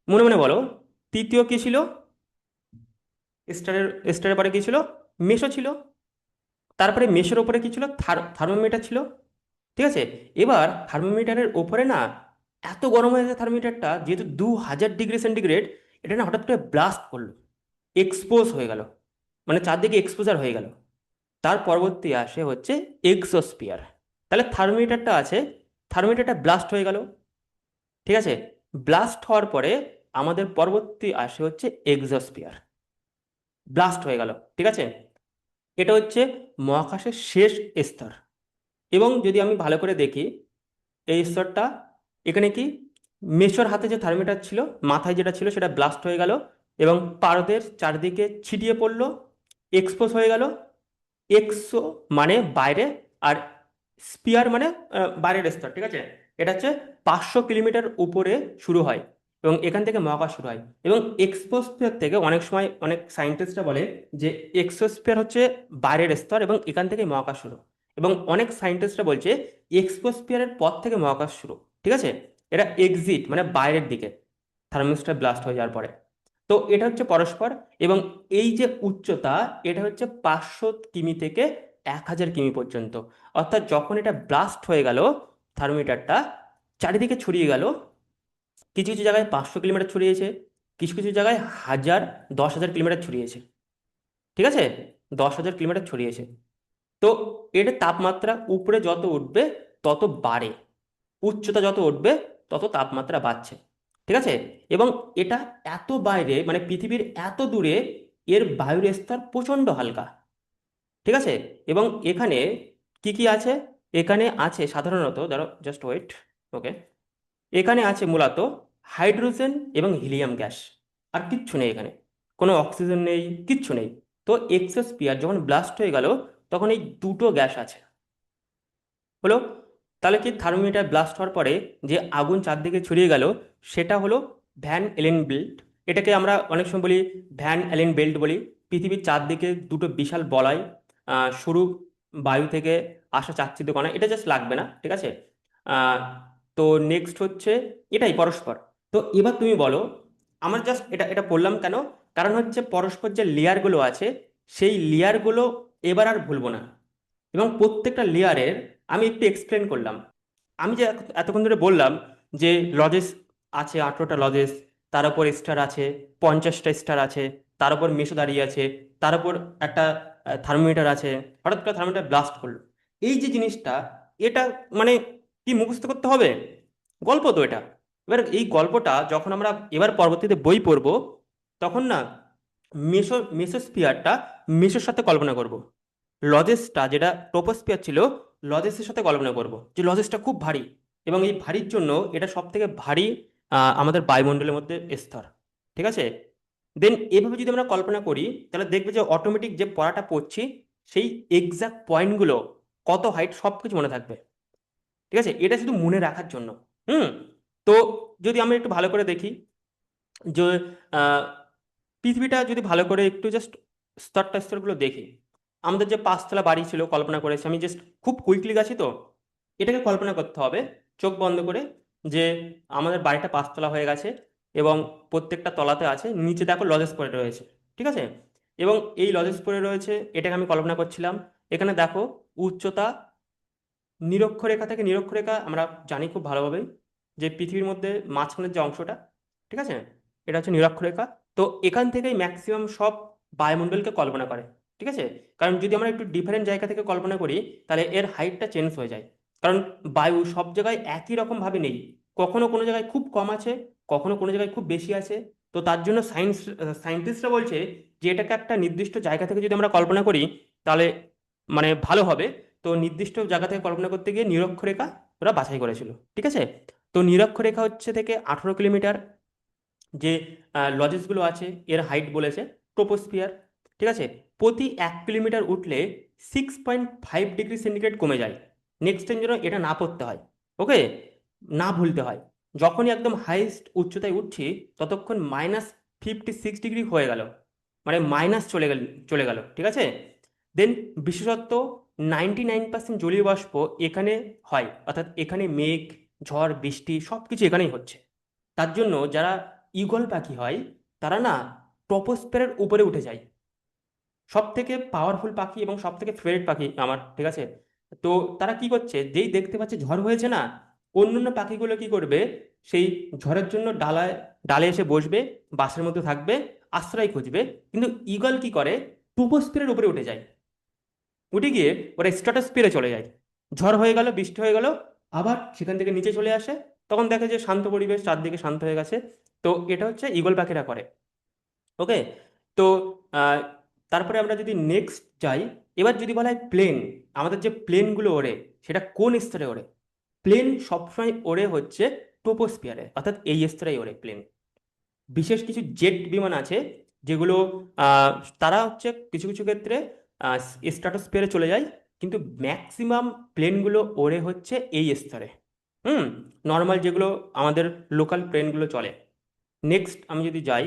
মনে মনে বলো। তৃতীয় কি ছিল, স্টারের, স্টারের পরে কি ছিল, মেশো ছিল। তারপরে মেশোর ওপরে কি ছিল, থার্মোমিটার ছিল। ঠিক আছে। এবার থার্মোমিটারের ওপরে না এত গরম হয়ে গেছে থার্মোমিটারটা, যেহেতু 2000 ডিগ্রি সেন্টিগ্রেড, এটা না হঠাৎ করে ব্লাস্ট করলো, এক্সপোজ হয়ে গেল, মানে চারদিকে এক্সপোজার হয়ে গেল। তার পরবর্তী আসে হচ্ছে এক্সোস্ফিয়ার। তাহলে থার্মোমিটারটা আছে, থার্মোমিটারটা ব্লাস্ট হয়ে গেল। ঠিক আছে। ব্লাস্ট হওয়ার পরে আমাদের পরবর্তী আসে হচ্ছে এক্সোস্ফিয়ার, ব্লাস্ট হয়ে গেল। ঠিক আছে। এটা হচ্ছে মহাকাশের শেষ স্তর। এবং যদি আমি ভালো করে দেখি এই স্তরটা, এখানে কি, মেশোর হাতে যে থার্মোমিটার ছিল, মাথায় যেটা ছিল, সেটা ব্লাস্ট হয়ে গেল এবং পারদের চারদিকে ছিটিয়ে পড়লো, এক্সপোজ হয়ে গেল। এক্সো মানে বাইরে, আর স্পিয়ার মানে বাইরের স্তর। ঠিক আছে। এটা হচ্ছে 500 কিলোমিটার উপরে শুরু হয় এবং এখান থেকে মহাকাশ শুরু হয়। এবং এক্সোস্ফিয়ার থেকে অনেক সময় অনেক সায়েন্টিস্টরা বলে যে এক্সোস্ফিয়ার হচ্ছে বাইরের স্তর এবং এখান থেকে মহাকাশ শুরু। এবং অনেক সায়েন্টিস্টরা বলছে এক্সোস্ফিয়ারের পর থেকে মহাকাশ শুরু। ঠিক আছে। এটা এক্সিট মানে বাইরের দিকে, থার্মোস্টার ব্লাস্ট হয়ে যাওয়ার পরে। তো এটা হচ্ছে পরস্পর। এবং এই যে উচ্চতা, এটা হচ্ছে 500 কিমি থেকে 1000 কিমি পর্যন্ত। অর্থাৎ যখন এটা ব্লাস্ট হয়ে গেল, থার্মোমিটারটা চারিদিকে ছড়িয়ে গেল। কিছু কিছু জায়গায় 500 কিলোমিটার ছড়িয়েছে, কিছু কিছু জায়গায় 1000, 10,000 কিলোমিটার ছড়িয়েছে। ঠিক আছে। 10,000 কিলোমিটার ছড়িয়েছে। তো এর তাপমাত্রা উপরে যত উঠবে তত বাড়ে, উচ্চতা যত উঠবে তত তাপমাত্রা বাড়ছে। ঠিক আছে। এবং এটা এত বাইরে, মানে পৃথিবীর এত দূরে, এর বায়ুর স্তর প্রচণ্ড হালকা। ঠিক আছে। এবং এখানে কি কি আছে, এখানে আছে সাধারণত, ধরো জাস্ট ওয়েট। ওকে। এখানে আছে মূলত হাইড্রোজেন এবং হিলিয়াম গ্যাস, আর কিচ্ছু নেই এখানে, কোনো অক্সিজেন নেই, কিচ্ছু নেই। তো এক্সোস্ফিয়ার যখন ব্লাস্ট হয়ে গেল তখন এই দুটো গ্যাস আছে। হলো। তাহলে কি, থার্মোমিটার ব্লাস্ট হওয়ার পরে যে আগুন চারদিকে ছড়িয়ে গেল, সেটা হলো ভ্যান এলেন বেল্ট। এটাকে আমরা অনেক সময় বলি ভ্যান অ্যালেন বেল্ট বলি। পৃথিবীর চারদিকে দুটো বিশাল বলয়, সরু বায়ু থেকে আসা চাকচিক্য কণা, এটা জাস্ট লাগবে না। ঠিক আছে। আহ, তো নেক্সট হচ্ছে এটাই পরস্পর। তো এবার তুমি বলো, আমার জাস্ট এটা এটা বললাম কেন, কারণ হচ্ছে পরস্পর যে লেয়ারগুলো আছে, সেই লেয়ারগুলো এবার আর ভুলবো না। এবং প্রত্যেকটা লেয়ারের আমি একটু এক্সপ্লেন করলাম। আমি যে এতক্ষণ ধরে বললাম যে লজেস আছে 18টা লজেস, তার উপর স্টার আছে 50টা স্টার আছে, তার উপর মেশো দাঁড়িয়ে আছে, তার উপর একটা থার্মোমিটার আছে, হঠাৎ করে থার্মোমিটার ব্লাস্ট করলো, এই যে জিনিসটা, এটা মানে কি মুখস্থ করতে হবে? গল্প তো এটা। এবার এই গল্পটা যখন আমরা এবার পরবর্তীতে বই পড়বো, তখন না মেসোস্ফিয়ারটা মেসোর সাথে কল্পনা করব, লজেসটা যেটা ট্রোপোস্ফিয়ার ছিল, লজেসের সাথে কল্পনা করব যে লজেসটা খুব ভারী, এবং এই ভারীর জন্য এটা সব থেকে ভারী আমাদের বায়ুমণ্ডলের মধ্যে স্তর। ঠিক আছে। দেন এভাবে যদি আমরা কল্পনা করি, তাহলে দেখবে যে অটোমেটিক যে পড়াটা পড়ছি, সেই এক্সাক্ট পয়েন্টগুলো, কত হাইট, সব কিছু মনে থাকবে। ঠিক আছে। এটা শুধু মনে রাখার জন্য। হুম। তো যদি আমরা একটু ভালো করে দেখি যে আহ, পৃথিবীটা যদি ভালো করে একটু জাস্ট স্তরগুলো দেখি, আমাদের যে পাঁচতলা বাড়ি ছিল কল্পনা করেছি আমি, জাস্ট খুব কুইকলি গেছি তো, এটাকে কল্পনা করতে হবে চোখ বন্ধ করে, যে আমাদের বাড়িটা পাঁচতলা হয়ে গেছে এবং প্রত্যেকটা তলাতে আছে, নিচে দেখো লজেস পড়ে রয়েছে, ঠিক আছে? এবং এই লজেস পড়ে রয়েছে, এটাকে আমি কল্পনা করছিলাম। এখানে দেখো উচ্চতা, নিরক্ষরেখা থেকে, নিরক্ষরেখা আমরা জানি খুব ভালোভাবেই যে পৃথিবীর মধ্যে মাঝখানের যে অংশটা, ঠিক আছে, এটা হচ্ছে নিরক্ষরেখা। তো এখান থেকেই ম্যাক্সিমাম সব বায়ুমণ্ডলকে কল্পনা করে, ঠিক আছে? কারণ যদি আমরা একটু ডিফারেন্ট জায়গা থেকে কল্পনা করি, তাহলে এর হাইটটা চেঞ্জ হয়ে যায়। কারণ বায়ু সব জায়গায় একই রকম ভাবে নেই, কখনো কোনো জায়গায় খুব কম আছে, কখনো কোনো জায়গায় খুব বেশি আছে। তো তার জন্য সায়েন্টিস্টরা বলছে যে এটাকে একটা নির্দিষ্ট জায়গা থেকে যদি আমরা কল্পনা করি, তাহলে মানে ভালো হবে। তো নির্দিষ্ট জায়গা থেকে কল্পনা করতে গিয়ে নিরক্ষরেখা ওরা বাছাই করেছিল, ঠিক আছে? তো নিরক্ষরেখা হচ্ছে থেকে 18 কিলোমিটার। যে লজেসগুলো আছে এর হাইট বলেছে ট্রোপোস্ফিয়ার, ঠিক আছে? প্রতি 1 কিলোমিটার উঠলে 6.5 ডিগ্রি সেন্টিগ্রেড কমে যায়। নেক্সট টাইম যেন এটা না পড়তে হয়, ওকে, না ভুলতে হয়। যখনই একদম হাইস্ট উচ্চতায় উঠছি, ততক্ষণ -56 ডিগ্রি হয়ে গেল, মানে মাইনাস চলে গেল, ঠিক আছে? দেন বিশেষত 99% জলীয় বাষ্প এখানে হয়, অর্থাৎ এখানে মেঘ, ঝড়, বৃষ্টি সব কিছু এখানেই হচ্ছে। তার জন্য যারা ঈগল পাখি হয়, তারা না ট্রপোস্ফিয়ারের উপরে উঠে যায়। সব থেকে পাওয়ারফুল পাখি এবং সব থেকে ফেভারিট পাখি আমার, ঠিক আছে? তো তারা কি করছে, যেই দেখতে পাচ্ছে ঝড় হয়েছে না, অন্যান্য পাখিগুলো কি করবে, সেই ঝড়ের জন্য ডালায় ডালে এসে বসবে, বাসার মধ্যে থাকবে, আশ্রয় খুঁজবে। কিন্তু ঈগল কি করে, ট্রপোস্ফিয়ারের উপরে উঠে যায়। উঠে গিয়ে ওরা স্ট্র্যাটোস্ফিয়ারে চলে যায়। ঝড় হয়ে গেল, বৃষ্টি হয়ে গেল, আবার সেখান থেকে নিচে চলে আসে, তখন দেখে যে শান্ত পরিবেশ, চারদিকে শান্ত হয়ে গেছে। তো এটা হচ্ছে ঈগল পাখিরা করে, ওকে। তো আহ, তারপরে আমরা যদি নেক্সট যাই, এবার যদি বলা হয় প্লেন, আমাদের যে প্লেনগুলো ওড়ে, সেটা কোন স্তরে ওড়ে? প্লেন সবসময় ওড়ে হচ্ছে ট্রোপোস্ফিয়ারে, অর্থাৎ এই স্তরেই ওড়ে প্লেন। বিশেষ কিছু জেট বিমান আছে যেগুলো আহ, তারা হচ্ছে কিছু কিছু ক্ষেত্রে স্ট্রাটোস্ফিয়ারে চলে যায়, কিন্তু ম্যাক্সিমাম প্লেনগুলো ওড়ে হচ্ছে এই স্তরে। হুম। নর্মাল যেগুলো আমাদের লোকাল প্লেনগুলো চলে। নেক্সট আমি যদি যাই,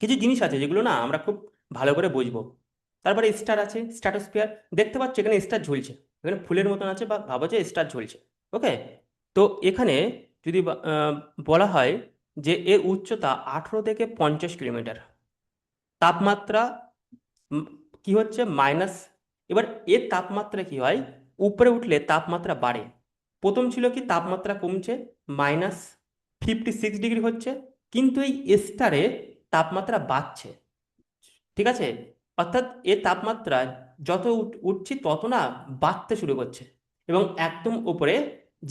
কিছু জিনিস আছে যেগুলো না আমরা খুব ভালো করে বুঝবো। তারপরে স্টার আছে, স্ট্র্যাটোস্ফিয়ার, দেখতে পাচ্ছ এখানে স্টার ঝুলছে, এখানে ফুলের মতন আছে, বা ভাবো যে স্টার ঝুলছে, ওকে। তো এখানে যদি বলা হয় যে এর উচ্চতা 18 থেকে 50 কিলোমিটার, তাপমাত্রা উম, কি হচ্ছে মাইনাস। এবার এর তাপমাত্রা কি হয়, উপরে উঠলে তাপমাত্রা বাড়ে। প্রথম ছিল কি তাপমাত্রা কমছে, -56 ডিগ্রি হচ্ছে, কিন্তু এই স্টারে তাপমাত্রা বাড়ছে, ঠিক আছে? অর্থাৎ এর তাপমাত্রা যত উঠছি তত না বাড়তে শুরু করছে, এবং একদম উপরে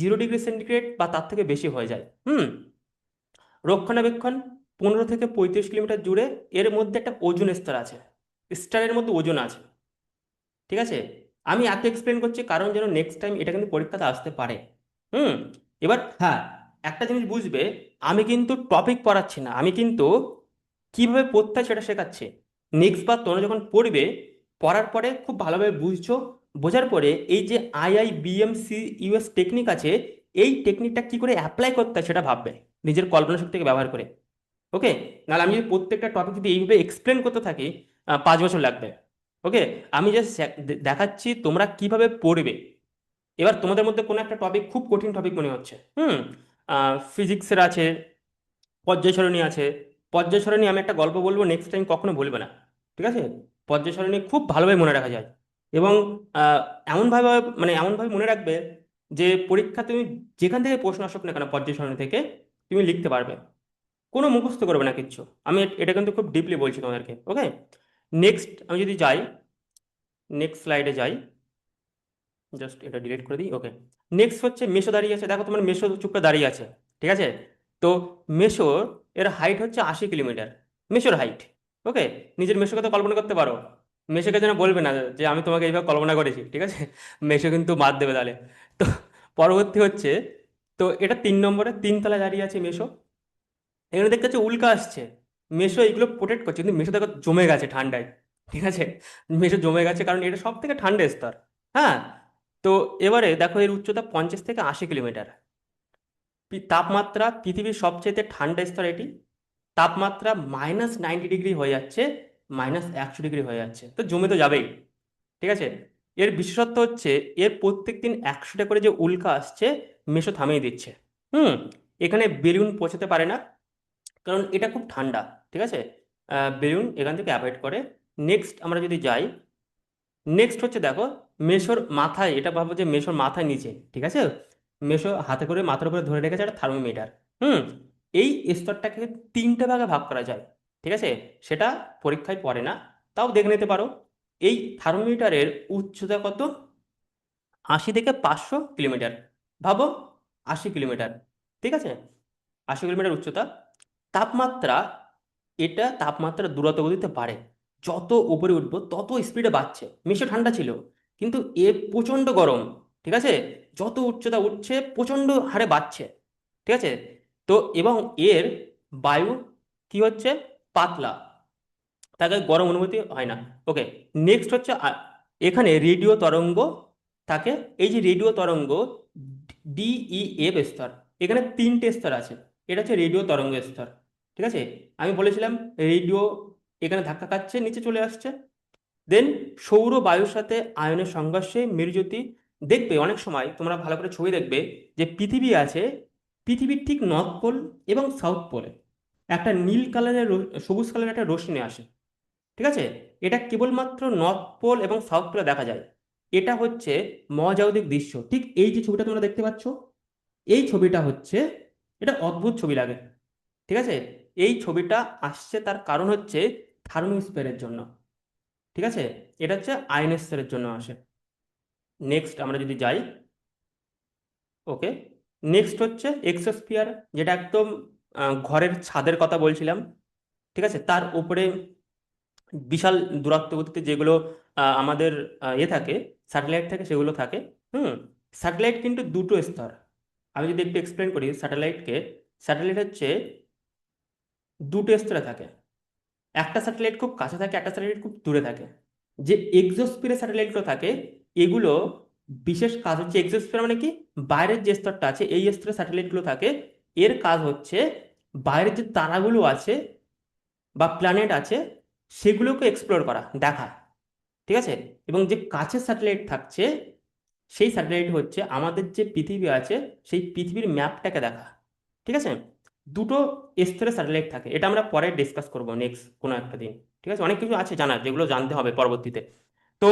0 ডিগ্রি সেন্টিগ্রেড বা তার থেকে বেশি হয়ে যায়। হুম। রক্ষণাবেক্ষণ 15 থেকে 35 কিলোমিটার জুড়ে এর মধ্যে একটা ওজোন স্তর আছে, স্টারের মধ্যে ওজোন আছে, ঠিক আছে? আমি এত এক্সপ্লেন করছি কারণ যেন নেক্সট টাইম এটা কিন্তু পরীক্ষাতে আসতে পারে। হুম। এবার হ্যাঁ, একটা জিনিস বুঝবে, আমি কিন্তু টপিক পড়াচ্ছি না, আমি কিন্তু কিভাবে পড়তে হয় সেটা শেখাচ্ছি। নেক্সট বার তোমরা যখন পড়বে, পড়ার পরে খুব ভালোভাবে বুঝছো, বোঝার পরে এই যে IIBM-CUS টেকনিক আছে, এই টেকনিকটা কি করে অ্যাপ্লাই করতে হয় সেটা ভাববে, নিজের কল্পনা শক্তিকে ব্যবহার করে, ওকে। নাহলে আমি যদি প্রত্যেকটা টপিক যদি এইভাবে এক্সপ্লেন করতে থাকি, 5 বছর লাগবে, ওকে। আমি জাস্ট দেখাচ্ছি তোমরা কিভাবে পড়বে। এবার তোমাদের মধ্যে কোনো একটা টপিক খুব কঠিন টপিক মনে হচ্ছে, হুম, ফিজিক্সের আছে, পর্যায় সারণী আছে। পর্যায় সারণী আমি একটা গল্প বলবো, নেক্সট টাইম কখনো বলবে না, ঠিক আছে? পর্যায় সারণী খুব ভালোভাবে মনে রাখা যায়, এবং আহ, এমনভাবে, মানে এমনভাবে মনে রাখবে যে পরীক্ষা তুমি যেখান থেকে প্রশ্ন আসুক না কেন পর্যায় সারণী থেকে, তুমি লিখতে পারবে, কোনো মুখস্থ করবে না কিচ্ছু। আমি এটা কিন্তু খুব ডিপলি বলছি তোমাদেরকে, ওকে। নেক্সট আমি যদি যাই, নেক্সট স্লাইডে যাই, জাস্ট এটা ডিলিট করে দিই, ওকে। নেক্সট হচ্ছে মেশো দাঁড়িয়ে আছে, দেখো তোমার মেশো চুপ করে দাঁড়িয়ে আছে, ঠিক আছে? তো মেশো, এর হাইট হচ্ছে 80 কিলোমিটার, মেশোর হাইট, ওকে। নিজের মেশোকে তো কল্পনা করতে পারো, মেশোকে যেন বলবে না যে আমি তোমাকে এইভাবে কল্পনা করেছি, ঠিক আছে? মেশো কিন্তু মার দেবে তাহলে। তো পরবর্তী হচ্ছে, তো এটা 3 নম্বরে, 3 তলায় দাঁড়িয়ে আছে মেশো। এখানে দেখতে হচ্ছে উল্কা আসছে, মেশো এগুলো প্রোটেক্ট করছে, কিন্তু মেশো দেখো জমে গেছে ঠান্ডায়, ঠিক আছে? মেশো জমে গেছে কারণ এটা সব থেকে ঠান্ডা স্তর। হ্যাঁ। তো এবারে দেখো এর উচ্চতা 50 থেকে 80 কিলোমিটার। তাপমাত্রা পৃথিবীর সবচেয়ে ঠান্ডা স্তর এটি, তাপমাত্রা -90 ডিগ্রি হয়ে যাচ্ছে, -100 ডিগ্রি হয়ে যাচ্ছে, তো জমে তো যাবেই। ঠিক আছে। এর বিশেষত্ব হচ্ছে এর প্রত্যেকদিন 100টা করে যে উল্কা আসছে, মেসো থামিয়ে দিচ্ছে। হুম। এখানে বেলুন পৌঁছাতে পারে না, কারণ এটা খুব ঠান্ডা। ঠিক আছে। বেলুন এখান থেকে অ্যাভয়েড করে। নেক্সট আমরা যদি যাই, নেক্সট হচ্ছে দেখো, মেশোর মাথায়, এটা ভাবো যে মেশোর মাথায় নিচে, ঠিক আছে, মেশো হাতে করে মাথার উপরে ধরে রেখেছে একটা থার্মোমিটার। হুম। এই স্তরটাকে তিনটে ভাগে ভাগ করা যায়। ঠিক আছে। সেটা পরীক্ষায় পড়ে না, তাও দেখে নিতে পারো। এই থার্মোমিটারের উচ্চতা কত? 80 থেকে 500 কিলোমিটার। ভাবো, 80 কিলোমিটার। ঠিক আছে। 80 কিলোমিটার উচ্চতা। তাপমাত্রা, এটা তাপমাত্রা দ্রুত গতিতে বাড়ে, যত উপরে উঠবো তত স্পিডে বাড়ছে। মিশো ঠান্ডা ছিল, কিন্তু এ প্রচণ্ড গরম। ঠিক আছে। যত উচ্চতা উঠছে প্রচণ্ড হারে বাড়ছে। ঠিক আছে। তো এবং এর বায়ু কি হচ্ছে, পাতলা, তাকে গরম অনুভূতি হয় না। ওকে। নেক্সট হচ্ছে এখানে রেডিও তরঙ্গ থাকে। এই যে রেডিও তরঙ্গ, DEF স্তর, এখানে তিনটে স্তর আছে। এটা হচ্ছে রেডিও তরঙ্গ স্তর। ঠিক আছে। আমি বলেছিলাম রেডিও এখানে ধাক্কা খাচ্ছে, নিচে চলে আসছে। দেন সৌর বায়ুর সাথে আয়নের সংঘর্ষে মেরুজ্যোতি, দেখবে অনেক সময় তোমরা ভালো করে ছবি দেখবে যে পৃথিবী আছে, পৃথিবীর ঠিক নর্থ পোল এবং সাউথ পোলে একটা নীল কালারের সবুজ কালারের একটা রশ্মি আসে। ঠিক আছে। এটা কেবলমাত্র নর্থ পোল এবং সাউথ পোলে দেখা যায়। এটা হচ্ছে মহাজাগতিক দৃশ্য। ঠিক এই যে ছবিটা তোমরা দেখতে পাচ্ছ, এই ছবিটা হচ্ছে, এটা অদ্ভুত ছবি লাগে। ঠিক আছে। এই ছবিটা আসছে তার কারণ হচ্ছে থার্মোস্ফিয়ারের জন্য। ঠিক আছে। এটা হচ্ছে আয়নোস্ফিয়ারের জন্য আসে। নেক্সট আমরা যদি যাই, ওকে, নেক্সট হচ্ছে এক্সোস্ফিয়ার, যেটা একদম ঘরের ছাদের কথা বলছিলাম। ঠিক আছে। তার উপরে বিশাল দূরত্ব গতিতে যেগুলো আমাদের থাকে, স্যাটেলাইট থাকে, সেগুলো থাকে। হুম। স্যাটেলাইট কিন্তু দুটো স্তর। আমি যদি একটু এক্সপ্লেন করি স্যাটেলাইটকে, স্যাটেলাইট হচ্ছে দুটো স্তরে থাকে। একটা স্যাটেলাইট খুব কাছে থাকে, একটা স্যাটেলাইট খুব দূরে থাকে। যে এক্সোস্ফিয়ার স্যাটেলাইটগুলো থাকে, এগুলো বিশেষ কাজ হচ্ছে, এক্সোস্ফিয়ার মানে কি, বাইরের যে স্তরটা আছে, এই স্তরে স্যাটেলাইটগুলো থাকে। এর কাজ হচ্ছে বাইরের যে তারাগুলো আছে বা প্ল্যানেট আছে, সেগুলোকে এক্সপ্লোর করা, দেখা। ঠিক আছে। এবং যে কাছের স্যাটেলাইট থাকছে, সেই স্যাটেলাইট হচ্ছে আমাদের যে পৃথিবী আছে, সেই পৃথিবীর ম্যাপটাকে দেখা। ঠিক আছে। দুটো স্তরে স্যাটেলাইট থাকে, এটা আমরা পরে ডিসকাস করবো নেক্সট কোনো একটা দিন। ঠিক আছে। অনেক কিছু আছে জানার, যেগুলো জানতে হবে পরবর্তীতে। তো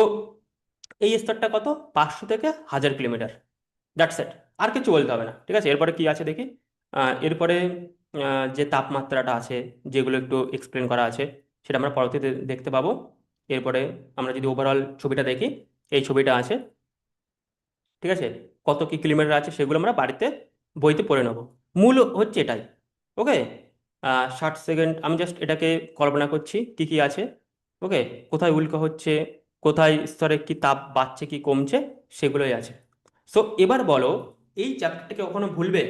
এই স্তরটা কত? 500 থেকে 1000 কিলোমিটার। That's it. আর কিছু বলতে হবে না। ঠিক আছে। এরপরে কি আছে দেখি। এরপরে যে তাপমাত্রাটা আছে, যেগুলো একটু এক্সপ্লেন করা আছে, সেটা আমরা পরবর্তীতে দেখতে পাবো। এরপরে আমরা যদি ওভারঅল ছবিটা দেখি, এই ছবিটা আছে। ঠিক আছে। কত কি কিলোমিটার আছে সেগুলো আমরা বাড়িতে বইতে পড়ে নেবো। মূল হচ্ছে এটাই। ওকে। 60 সেকেন্ড আমি জাস্ট এটাকে কল্পনা করছি কি কি আছে। ওকে। কোথায় উল্কা হচ্ছে, কোথায় স্তরে কি তাপ বাড়ছে কি কমছে, সেগুলোই আছে। সো এবার বলো, এই চ্যাপ্টারটাকে কখনো ভুলবে?